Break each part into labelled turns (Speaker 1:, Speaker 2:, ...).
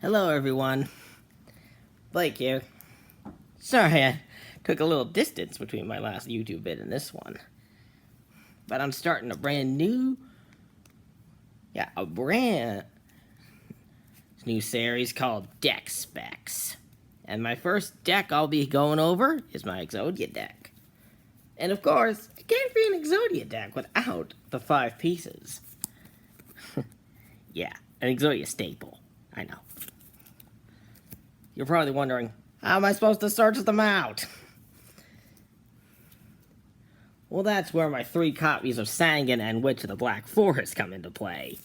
Speaker 1: Hello, everyone. Blake here. Sorry, I took a little distance between my last YouTube vid and this one. But I'm starting a brand new series called Deck Specs. And my first deck I'll be going over is my Exodia deck. And of course, it can't be an Exodia deck without the 5 pieces. Yeah, an Exodia staple. I know. You're probably wondering, how am I supposed to search them out? Well, that's where my 3 copies of Sangan and Witch of the Black Forest come into play.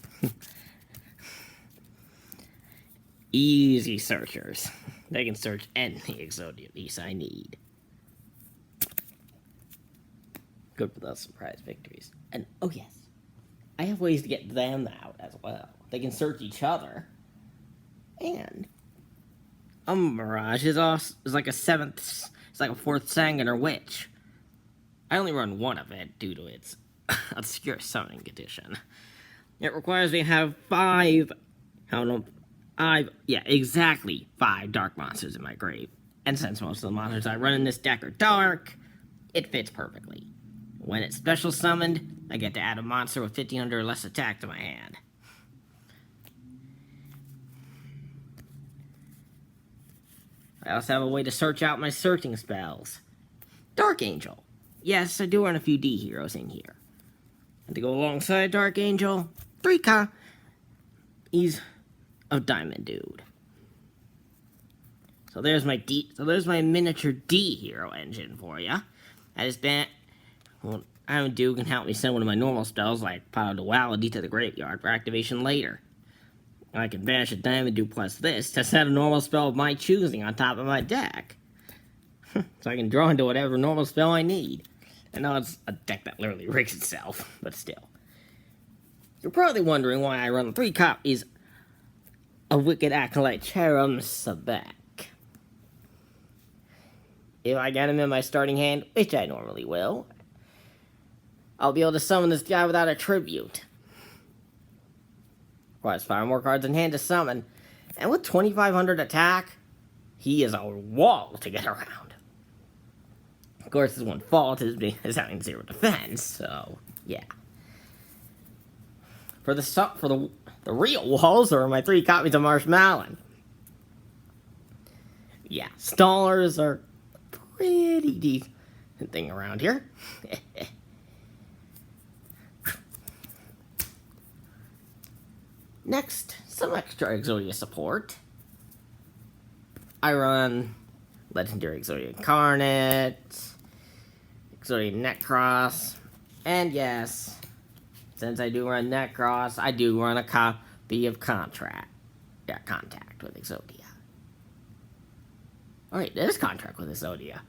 Speaker 1: Easy searchers. They can search any Exodia piece I need. Good for those surprise victories. And, oh yes, I have ways to get them out as well. They can search each other. And Mirage is like a 7th, it's like a 4th Sangan or Witch. I only run one of it due to its obscure summoning condition. It requires me to have 5, exactly 5 dark monsters in my grave. And since most of the monsters I run in this deck are dark, it fits perfectly. When it's special summoned, I get to add a monster with 1500 or less attack to my hand. I also have a way to search out my searching spells. Dark Angel. Yes, I do run a few D heroes in here. And to go alongside Dark Angel, 3 copies of Diamond Dude. So there's my miniature D hero engine for you. Diamond Dude can help me send one of my normal spells like Pile Duality to the graveyard for activation later. I can banish a Diamond Dude plus this to set a normal spell of my choosing on top of my deck. So I can draw into whatever normal spell I need. I know it's a deck that literally rigs itself, but still. You're probably wondering why I run 3 copies of Wicked Acolyte Cherum Sebek. If I get him in my starting hand, which I normally will, I'll be able to summon this guy without a tribute. Requires 5 more cards in hand to summon, and with 2500 attack, he is a wall to get around. Of course, his one fault is having 0 defense, so yeah. For the real walls are my 3 copies of Marshmallow. Yeah, stallers are pretty decent thing around here. Next, some extra Exodia support. I run Legendary Exodia Incarnate, Exodia Necross, and yes, since I do run Necross, I do run a copy of Contact with Exodia. Alright, there's Contract with Exodia.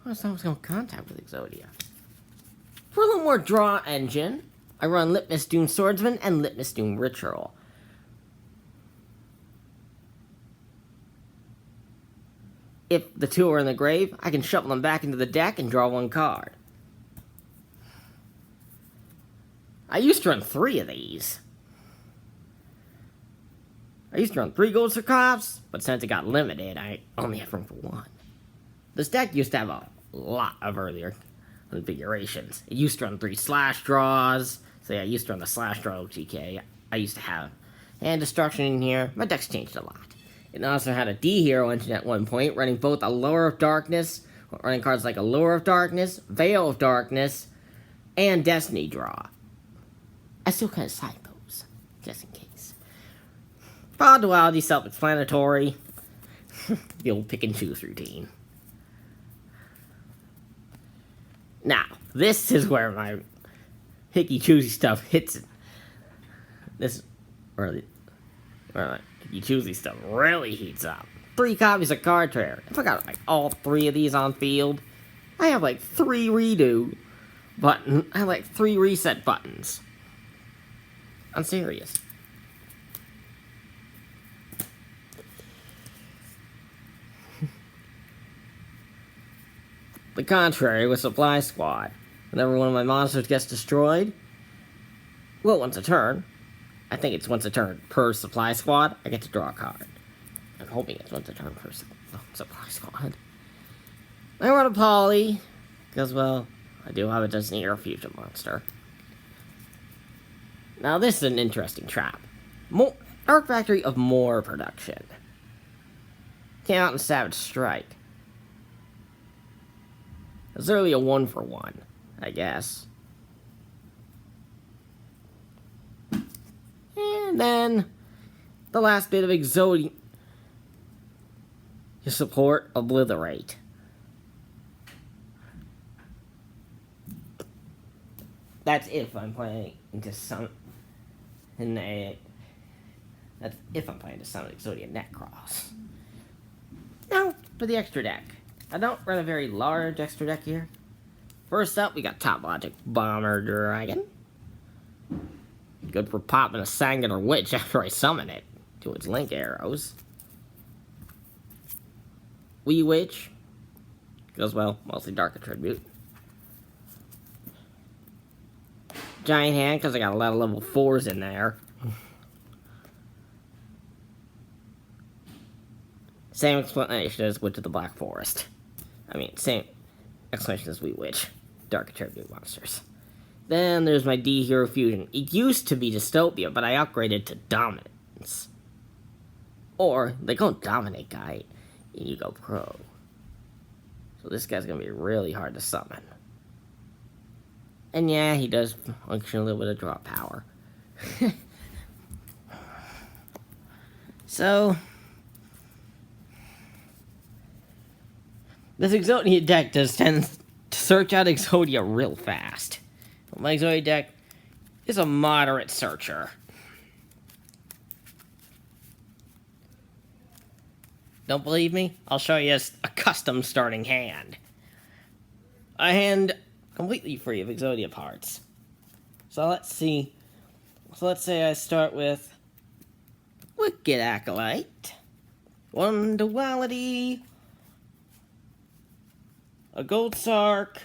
Speaker 1: I was going to Contact with Exodia. For a little more draw engine, I run Litmus Doom Swordsman and Litmus Doom Ritual. If the 2 are in the grave, I can shuffle them back into the deck and draw 1 card. I used to run 3 of these. I used to run 3 Gold Sarcophs, but since it got limited, I only have room for 1. This deck used to have a lot of earlier configurations. It used to run 3 Slash Draws, so yeah, I used to run the Slash Draw OTK. I used to have Hand Destruction in here. My deck's changed a lot. It also had a D hero engine at one point, running both a Lure of Darkness, running cards like a Lure of Darkness, Veil of Darkness, and Destiny Draw. I still kind of cite those, just in case. File Duality, self-explanatory. The old pick and choose routine. Now, this is where my hicky-choosy stuff hits it. Where my hicky-choosy stuff really heats up. 3 copies of Card Trader. If I got like all 3 of these on field, I have like 3 redo buttons. I have like 3 reset buttons. I'm serious. The contrary with Supply Squad. Whenever one of my monsters gets destroyed, well, once a turn, I I think it's once a turn per supply squad, I get to draw a card. I'm hoping it's once a turn per supply squad. I want a poly, because, well, I do have a Disney Air Fusion monster. Now, this is an interesting trap. Dark Factory of more production. Came out in Savage Strike. It's literally a 1-for-1, I guess. And then, the last bit of Exodia to support Obliterate. That's if I'm playing into some... That's if I'm playing to summon Exodia Netcross. Now, for the extra deck. I don't run a very large extra deck here. First up, we got Top Logic Bomber Dragon. Good for popping a Sangan or Witch after I summon it to its link arrows. Wee Witch. Goes well, mostly Dark Attribute. Giant Hand, because I got a lot of level 4s in there. Same explanation as Witch of the Black Forest. I mean, same explanation as Wee Witch. Dark Attribute monsters. Then there's my D Hero Fusion. It used to be Dystopia, but I upgraded to Dominance. Or, they go Dominate guy, and you go Pro. So this guy's gonna be really hard to summon. And yeah, he does function a little bit of draw power. So... this Exodia deck does tend to search out Exodia real fast. My Exodia deck is a moderate searcher. Don't believe me? I'll show you a custom starting hand. A hand completely free of Exodia parts. So let's see. So let's say I start with Wicked Acolyte, one Duality, a Gold Sark,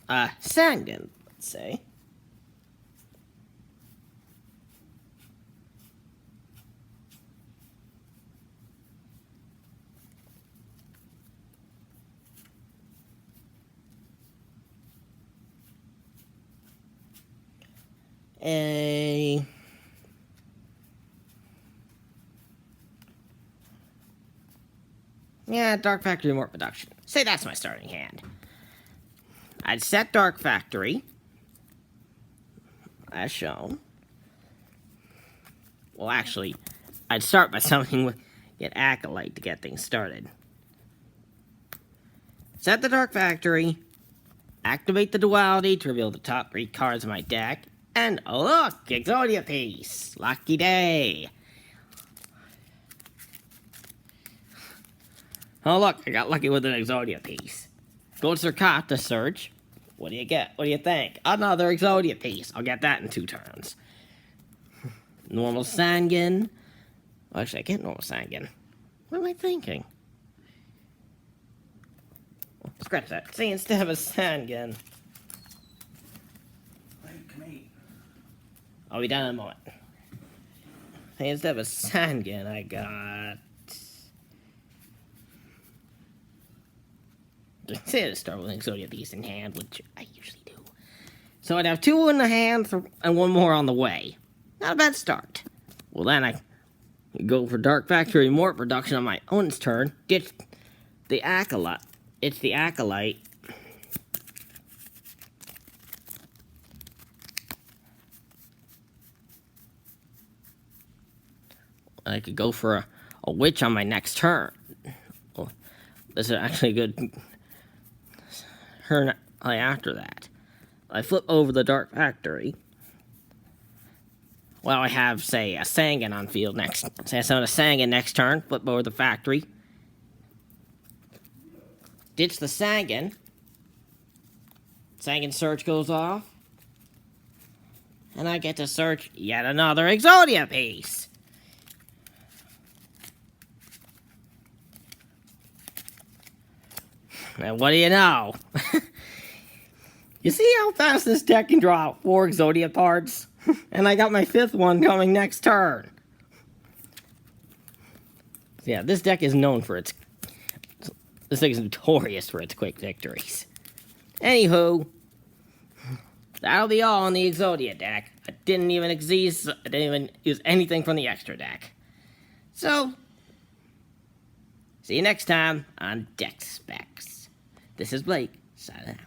Speaker 1: a Sangan, let's say. Dark Factory more production. Say that's my starting hand. I'd set Dark Factory, as shown. Well, actually, I'd start by summoning with Acolyte to get things started. Set the Dark Factory, activate the Duality to reveal the top 3 cards of my deck, and look, Exodia piece! Lucky day! Oh look, I got lucky with an Exodia piece. Gold Sarkop to search. What do you get? What do you think? Another Exodia piece. I'll get that in 2 turns. Normal Sangan. Well, actually, I get normal Sangan. What am I thinking? Scratch that. See, instead of a Sangan. I'll be done in a moment. See, instead of a Sangan, I got... say to start with an Exodia piece in hand, which I usually do. So I'd have 2 in the hand and 1 more on the way. Not a bad start. Well, then I go for Dark Factory more production on my opponent's turn. Ditch the Acolyte. It's the Acolyte. I could go for a Witch on my next turn. Well, this is actually a good turn after that. I flip over the Dark Factory. Well, I have, say, a Sangan on field next. Say I summon a Sangan next turn, flip over the Factory. Ditch the Sangan. Sangan search goes off. And I get to search yet another Exodia piece. And what do you know? You see how fast this deck can draw 4 Exodia cards? And I got my 5th one coming next turn. So yeah, this deck is known for its... This deck is notorious for its quick victories. Anywho, that'll be all on the Exodia deck. I didn't even use anything from the extra deck. So, see you next time on Deck Specs. This is Blake, signing out.